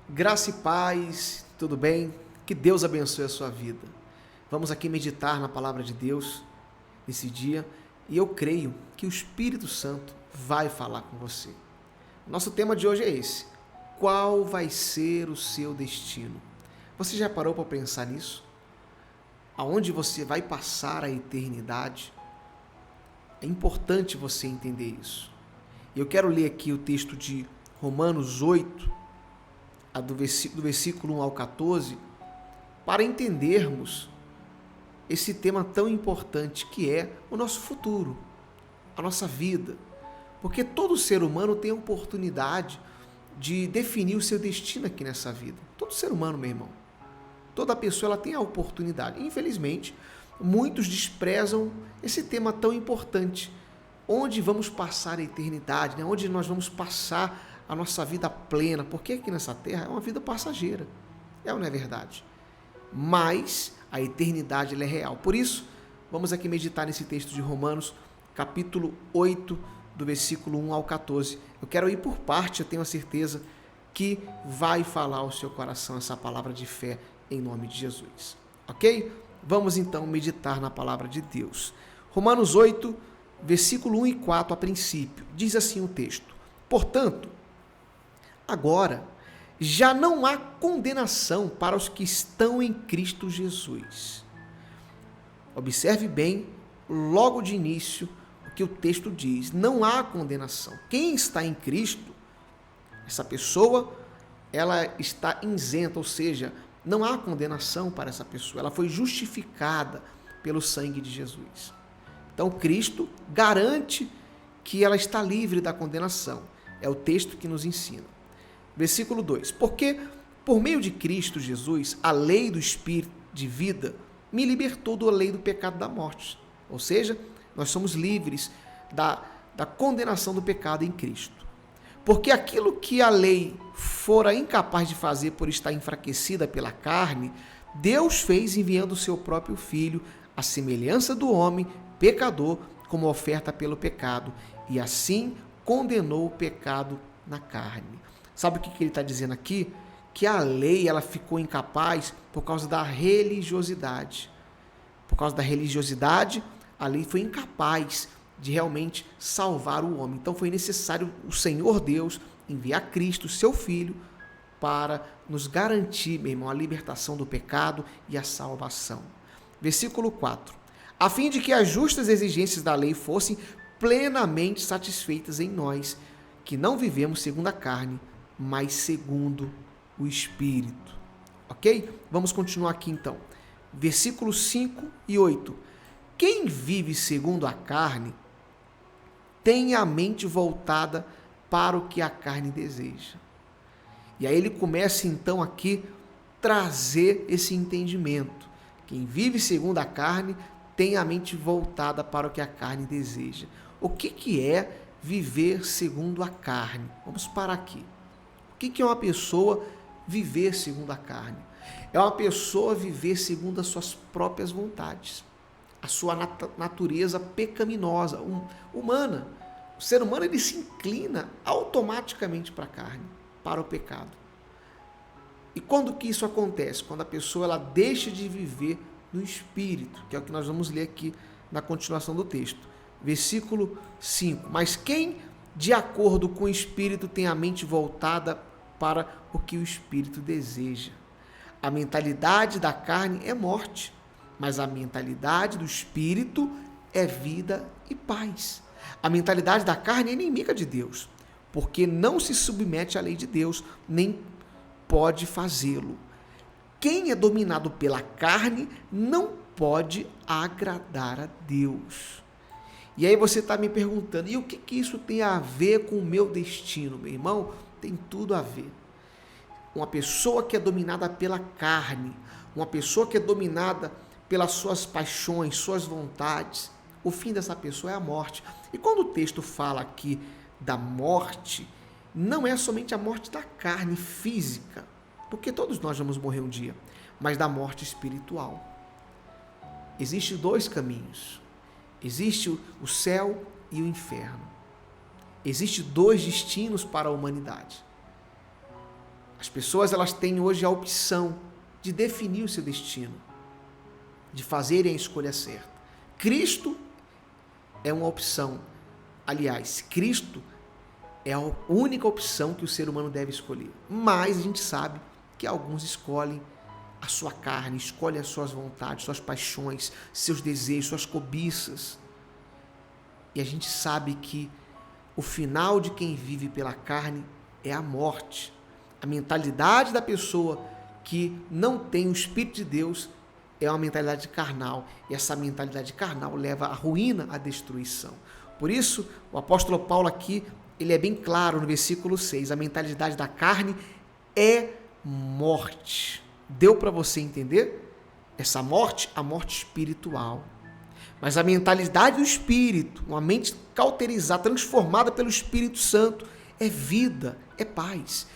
Graça e paz, tudo bem? Que Deus abençoe a sua vida. Vamos aqui meditar na palavra de Deus nesse dia e eu creio que o Espírito Santo vai falar com você. Nosso tema de hoje é esse: qual vai ser o seu destino? Você já parou para pensar nisso? Aonde você vai passar a eternidade? É importante você entender isso. Eu quero ler aqui o texto de Romanos 8, do versículo 1 ao 14, para entendermos esse tema tão importante que é o nosso futuro, a nossa vida. Porque todo ser humano tem a oportunidade de definir o seu destino aqui nessa vida. Todo ser humano, meu irmão. Toda pessoa ela tem a oportunidade. Infelizmente, muitos desprezam esse tema tão importante. Onde vamos passar a eternidade, né? Onde nós vamos passar a nossa vida plena, porque aqui nessa terra é uma vida passageira, é ou não é verdade? Mas a eternidade ela é real. Por isso, vamos aqui meditar nesse texto de Romanos, capítulo 8, do versículo 1 ao 14. Eu quero ir por parte, eu tenho a certeza que vai falar ao seu coração essa palavra de fé em nome de Jesus. Ok? Vamos então meditar na palavra de Deus. Romanos 8, versículo 1 e 4 a princípio. Diz assim o texto: portanto, agora, já não há condenação para os que estão em Cristo Jesus. Observe bem, logo de início, o que o texto diz. Não há condenação. Quem está em Cristo, essa pessoa, ela está isenta, ou seja, não há condenação para essa pessoa. Ela foi justificada pelo sangue de Jesus. Então, Cristo garante que ela está livre da condenação. É o texto que nos ensina. Versículo 2: porque por meio de Cristo Jesus, a lei do Espírito de vida me libertou da lei do pecado e da morte. Ou seja, nós somos livres da condenação do pecado em Cristo. Porque aquilo que a lei fora incapaz de fazer por estar enfraquecida pela carne, Deus fez enviando o seu próprio Filho, à semelhança do homem pecador, como oferta pelo pecado, e assim condenou o pecado na carne. Sabe o que ele está dizendo aqui? Que a lei ela ficou incapaz por causa da religiosidade. Por causa da religiosidade, a lei foi incapaz de realmente salvar o homem. Então foi necessário o Senhor Deus enviar Cristo, seu Filho, para nos garantir, meu irmão, a libertação do pecado e a salvação. Versículo 4. A fim de que as justas exigências da lei fossem plenamente satisfeitas em nós, que não vivemos segundo a carne, mas segundo o Espírito. Ok? Vamos continuar aqui então. Versículos 5 e 8. Quem vive segundo a carne tem a mente voltada para o que a carne deseja. E aí ele começa então aqui trazer esse entendimento. Quem vive segundo a carne tem a mente voltada para o que a carne deseja. O que é viver segundo a carne? Vamos parar aqui. O que é uma pessoa viver segundo a carne? É uma pessoa viver segundo as suas próprias vontades, a sua natureza pecaminosa, humana. O ser humano ele se inclina automaticamente para a carne, para o pecado. E quando que isso acontece? Quando a pessoa ela deixa de viver no Espírito, que é o que nós vamos ler aqui na continuação do texto. Versículo 5. Mas quem, de acordo com o Espírito, tem a mente voltada para o que o Espírito deseja? A mentalidade da carne é morte, mas a mentalidade do Espírito é vida e paz. A mentalidade da carne é inimiga de Deus, porque não se submete à lei de Deus, nem pode fazê-lo. Quem é dominado pela carne não pode agradar a Deus. E aí você está me perguntando, e o que isso tem a ver com o meu destino, meu irmão? Tem tudo a ver. Uma pessoa que é dominada pela carne, uma pessoa que é dominada pelas suas paixões, suas vontades, o fim dessa pessoa é a morte. E quando o texto fala aqui da morte, não é somente a morte da carne física, porque todos nós vamos morrer um dia, mas da morte espiritual. Existem dois caminhos. Existe o céu e o inferno. Existem dois destinos para a humanidade. As pessoas elas têm hoje a opção de definir o seu destino, de fazerem a escolha certa. Cristo é uma opção. Aliás, Cristo é a única opção que o ser humano deve escolher. Mas a gente sabe que alguns escolhem a sua carne, escolhem as suas vontades, suas paixões, seus desejos, suas cobiças. E a gente sabe que o final de quem vive pela carne é a morte. A mentalidade da pessoa que não tem o Espírito de Deus é uma mentalidade carnal. E essa mentalidade carnal leva à ruína, à destruição. Por isso, o apóstolo Paulo aqui, ele é bem claro no versículo 6. A mentalidade da carne é morte. Deu para você entender? Essa morte, a morte espiritual. Mas a mentalidade do Espírito, uma mente cauterizada, transformada pelo Espírito Santo, é vida, é paz.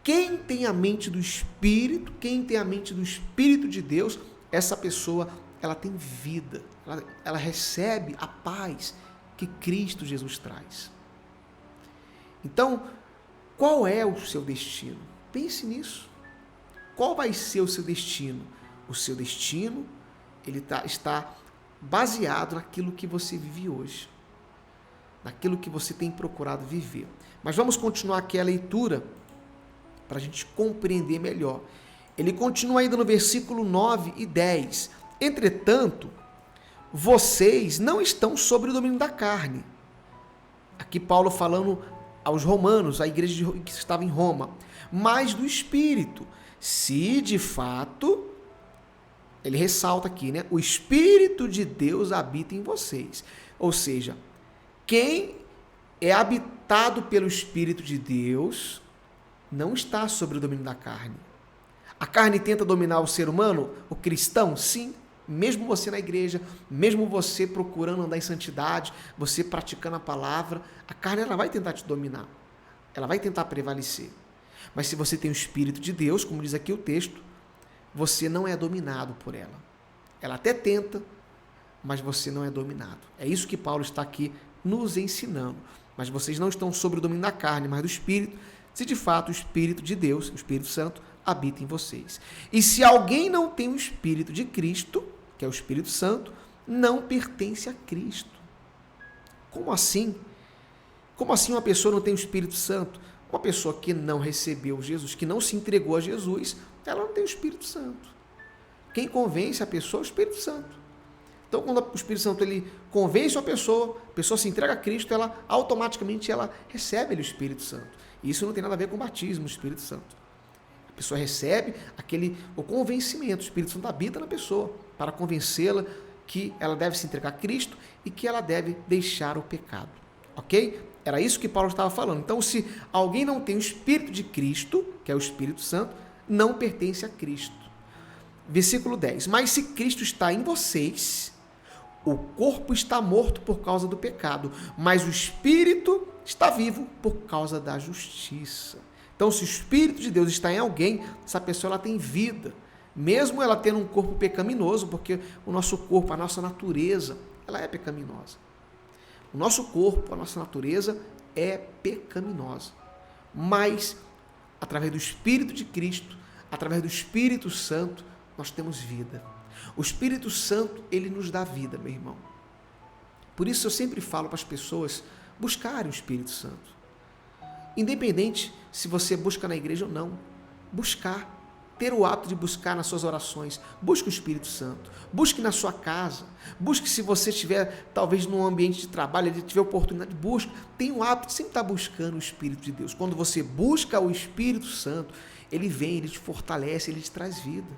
Quem tem a mente do Espírito, quem tem a mente do Espírito de Deus, essa pessoa, ela tem vida, ela recebe a paz que Cristo Jesus traz. Então, qual é o seu destino? Pense nisso. Qual vai ser o seu destino? O seu destino, ele está baseado naquilo que você vive hoje, naquilo que você tem procurado viver. Mas vamos continuar aqui a leitura para a gente compreender melhor. Ele continua ainda no versículo 9 e 10. Entretanto, vocês não estão sob o domínio da carne. Aqui Paulo falando aos romanos, a igreja que estava em Roma, mas do Espírito. Se de fato, ele ressalta aqui, né? O Espírito de Deus habita em vocês. Ou seja, quem é habitado pelo Espírito de Deus não está sob o domínio da carne. A carne tenta dominar o ser humano, o cristão? Sim. Mesmo você na igreja, mesmo você procurando andar em santidade, você praticando a palavra, a carne ela vai tentar te dominar. Ela vai tentar prevalecer. Mas se você tem o Espírito de Deus, como diz aqui o texto, você não é dominado por ela. Ela até tenta, mas você não é dominado. É isso que Paulo está aqui nos ensinando. Mas vocês não estão sob o domínio da carne, mas do Espírito, se de fato o Espírito de Deus, o Espírito Santo, habita em vocês. E se alguém não tem o Espírito de Cristo, que é o Espírito Santo, não pertence a Cristo. Como assim? Como assim uma pessoa não tem o Espírito Santo? Uma pessoa que não recebeu Jesus, que não se entregou a Jesus, ela não tem o Espírito Santo. Quem convence a pessoa é o Espírito Santo. Então, quando o Espírito Santo ele convence a pessoa se entrega a Cristo, ela automaticamente ela recebe o Espírito Santo. E isso não tem nada a ver com o batismo, o Espírito Santo. A pessoa recebe o convencimento, o Espírito Santo habita na pessoa para convencê-la que ela deve se entregar a Cristo e que ela deve deixar o pecado. Ok? Era isso que Paulo estava falando. Então, se alguém não tem o Espírito de Cristo, que é o Espírito Santo, não pertence a Cristo. Versículo 10. Mas se Cristo está em vocês, o corpo está morto por causa do pecado, mas o Espírito está vivo por causa da justiça. Então, se o Espírito de Deus está em alguém, essa pessoa ela tem vida, mesmo ela tendo um corpo pecaminoso, porque o nosso corpo, a nossa natureza, ela é pecaminosa. O nosso corpo, a nossa natureza é pecaminosa. Mas, através do Espírito de Cristo, através do Espírito Santo, nós temos vida. O Espírito Santo, ele nos dá vida, meu irmão. Por isso eu sempre falo para as pessoas buscarem o Espírito Santo. Independente se você busca na igreja ou não, buscar, ter o hábito de buscar nas suas orações, busque o Espírito Santo, busque na sua casa, busque se você estiver talvez num ambiente de trabalho, ele tiver oportunidade, busque, tenha o hábito de sempre estar buscando o Espírito de Deus. Quando você busca o Espírito Santo, ele vem, ele te fortalece, ele te traz vida,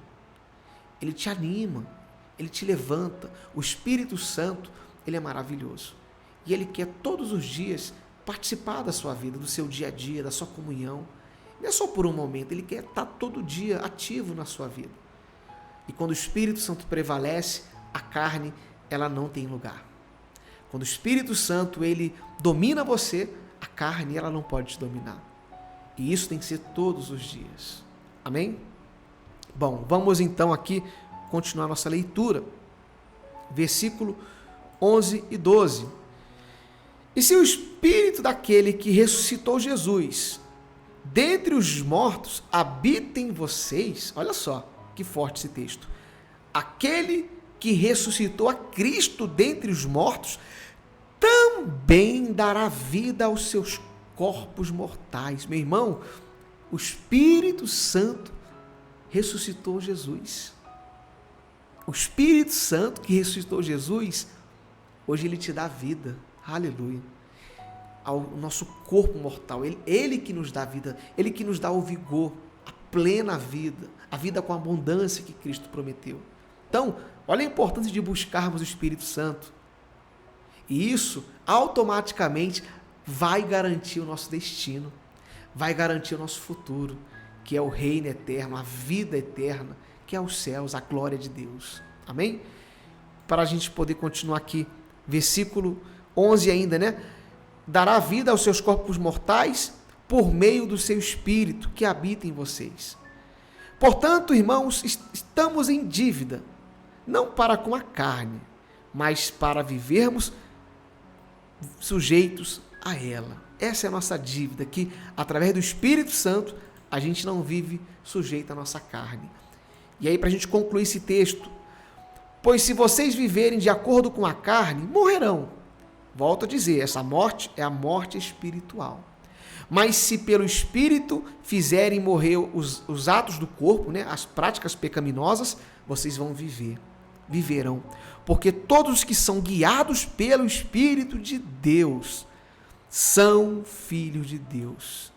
ele te anima, ele te levanta. O Espírito Santo, ele é maravilhoso e ele quer todos os dias participar da sua vida, do seu dia a dia, da sua comunhão. Não é só por um momento, ele quer estar todo dia ativo na sua vida. E quando o Espírito Santo prevalece, a carne, ela não tem lugar. Quando o Espírito Santo, ele domina você, a carne, ela não pode te dominar. E isso tem que ser todos os dias. Amém? Bom, vamos então aqui continuar nossa leitura. Versículo 11 e 12. E se o Espírito daquele que ressuscitou Jesus dentre os mortos habita em vocês, olha só que forte esse texto, aquele que ressuscitou a Cristo dentre os mortos, também dará vida aos seus corpos mortais. Meu irmão, o Espírito Santo ressuscitou Jesus. O Espírito Santo que ressuscitou Jesus, hoje ele te dá vida. Aleluia. Ao nosso corpo mortal. Ele que nos dá vida, ele que nos dá o vigor, a plena vida, a vida com a abundância que Cristo prometeu. Então, olha a importância de buscarmos o Espírito Santo. E isso automaticamente vai garantir o nosso destino, vai garantir o nosso futuro, que é o reino eterno, a vida eterna, que é os céus, a glória de Deus. Amém? Para a gente poder continuar aqui, versículo 11 ainda, né? Dará vida aos seus corpos mortais por meio do seu Espírito que habita em vocês. Portanto, irmãos, estamos em dívida, não para com a carne, mas para vivermos sujeitos a ela. Essa é a nossa dívida, que através do Espírito Santo a gente não vive sujeito à nossa carne. E aí, para a gente concluir esse texto, pois se vocês viverem de acordo com a carne, morrerão. Volto a dizer, essa morte é a morte espiritual. Mas se pelo Espírito fizerem morrer os atos do corpo, né, as práticas pecaminosas, vocês vão viverão. Porque todos os que são guiados pelo Espírito de Deus são filhos de Deus.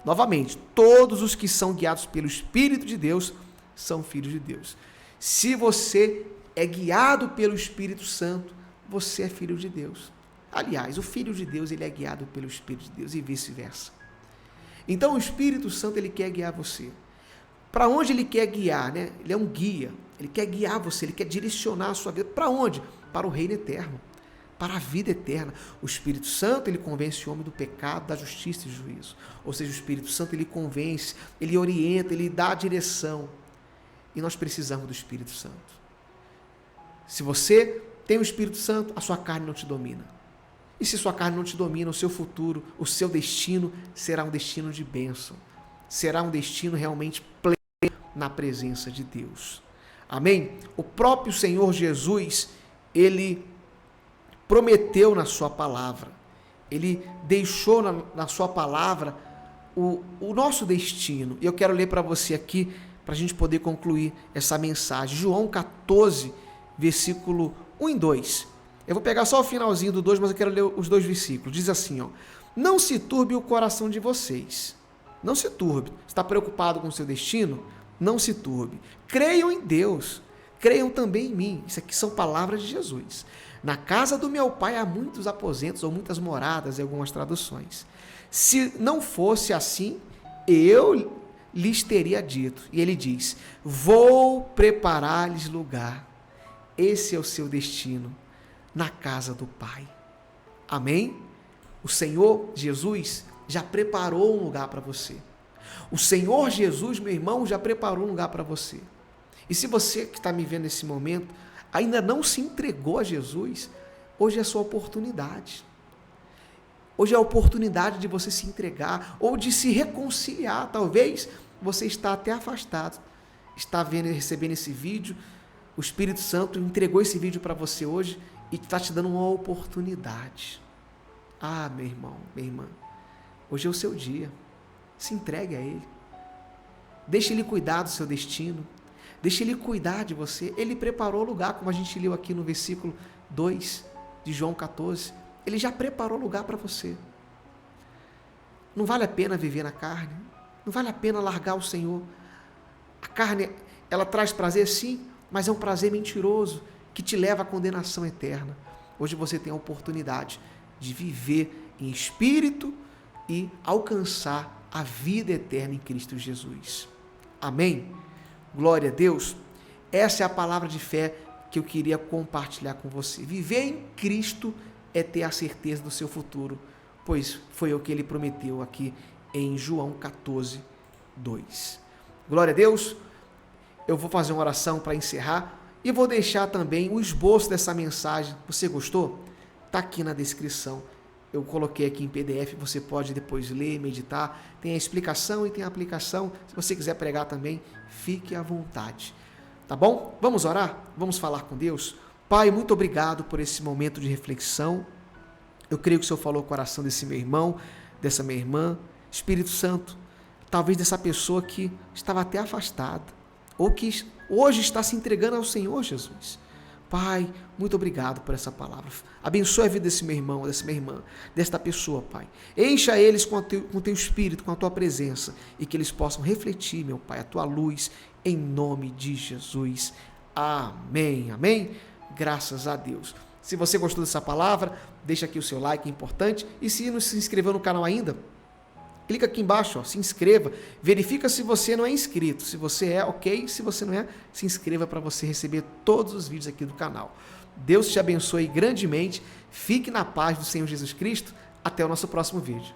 Novamente, todos os que são guiados pelo Espírito de Deus são filhos de Deus. Se você é guiado pelo Espírito Santo, você é filho de Deus. Aliás, o Filho de Deus, ele é guiado pelo Espírito de Deus e vice-versa. Então, o Espírito Santo, ele quer guiar você. Para onde ele quer guiar, né? Ele é um guia. Ele quer guiar você, ele quer direcionar a sua vida. Para onde? Para o reino eterno, para a vida eterna. O Espírito Santo, ele convence o homem do pecado, da justiça e do juízo. Ou seja, o Espírito Santo, ele convence, ele orienta, ele dá a direção. E nós precisamos do Espírito Santo. Se você tem o Espírito Santo, a sua carne não te domina. E se sua carne não te domina, o seu futuro, o seu destino será um destino de bênção. Será um destino realmente pleno na presença de Deus. Amém? O próprio Senhor Jesus, ele prometeu na sua palavra, ele deixou na sua palavra o nosso destino. E eu quero ler para você aqui, para a gente poder concluir essa mensagem. João 14, versículo 1 e 2. Eu vou pegar só o finalzinho do 2, mas eu quero ler os dois versículos. Diz assim, ó: não se turbe o coração de vocês. Não se turbe. Está preocupado com o seu destino? Não se turbe. Creiam em Deus. Creiam também em mim. Isso aqui são palavras de Jesus. Na casa do meu pai há muitos aposentos ou muitas moradas, em algumas traduções. Se não fosse assim, eu lhes teria dito. E ele diz: vou preparar-lhes lugar. Esse é o seu destino, na casa do Pai. Amém? O Senhor Jesus já preparou um lugar para você. O Senhor Jesus, meu irmão, já preparou um lugar para você. E se você que está me vendo nesse momento ainda não se entregou a Jesus, hoje é a sua oportunidade. Hoje é a oportunidade de você se entregar ou de se reconciliar. Talvez você está até afastado, está vendo e recebendo esse vídeo. O Espírito Santo entregou esse vídeo para você hoje e está te dando uma oportunidade. Ah, meu irmão, minha irmã, hoje é o seu dia. Se entregue a Ele. Deixe Ele cuidar do seu destino. Deixe Ele cuidar de você. Ele preparou o lugar, como a gente leu aqui no versículo 2 de João 14. Ele já preparou o lugar para você. Não vale a pena viver na carne. Não vale a pena largar o Senhor. A carne, ela traz prazer, sim, mas é um prazer mentiroso que te leva à condenação eterna. Hoje você tem a oportunidade de viver em espírito e alcançar a vida eterna em Cristo Jesus. Amém? Glória a Deus. Essa é a palavra de fé que eu queria compartilhar com você. Viver em Cristo é ter a certeza do seu futuro, pois foi o que ele prometeu aqui em João 14, 2. Glória a Deus. Eu vou fazer uma oração para encerrar e vou deixar também o esboço dessa mensagem. Você gostou? Está aqui na descrição. eu coloquei aqui em PDF, você pode depois ler, meditar. Tem a explicação e tem a aplicação. Se você quiser pregar também, fique à vontade. Tá bom? Vamos orar? Vamos falar com Deus? Pai, muito obrigado por esse momento de reflexão. Eu creio que o Senhor falou o coração desse meu irmão, dessa minha irmã. Espírito Santo, talvez dessa pessoa que estava até afastada, ou que hoje está se entregando ao Senhor Jesus. Pai, muito obrigado por essa palavra. Abençoe a vida desse meu irmão, dessa minha irmã, desta pessoa, Pai. Encha eles com o teu Espírito, com a tua presença, e que eles possam refletir, meu Pai, a tua luz, em nome de Jesus. Amém, amém? Graças a Deus. Se você gostou dessa palavra, deixa aqui o seu like, é importante. E se não se inscreveu no canal ainda, clica aqui embaixo, ó, se inscreva, verifica se você não é inscrito, se você é, ok, se você não é, se inscreva para você receber todos os vídeos aqui do canal. Deus te abençoe grandemente, fique na paz do Senhor Jesus Cristo, até o nosso próximo vídeo.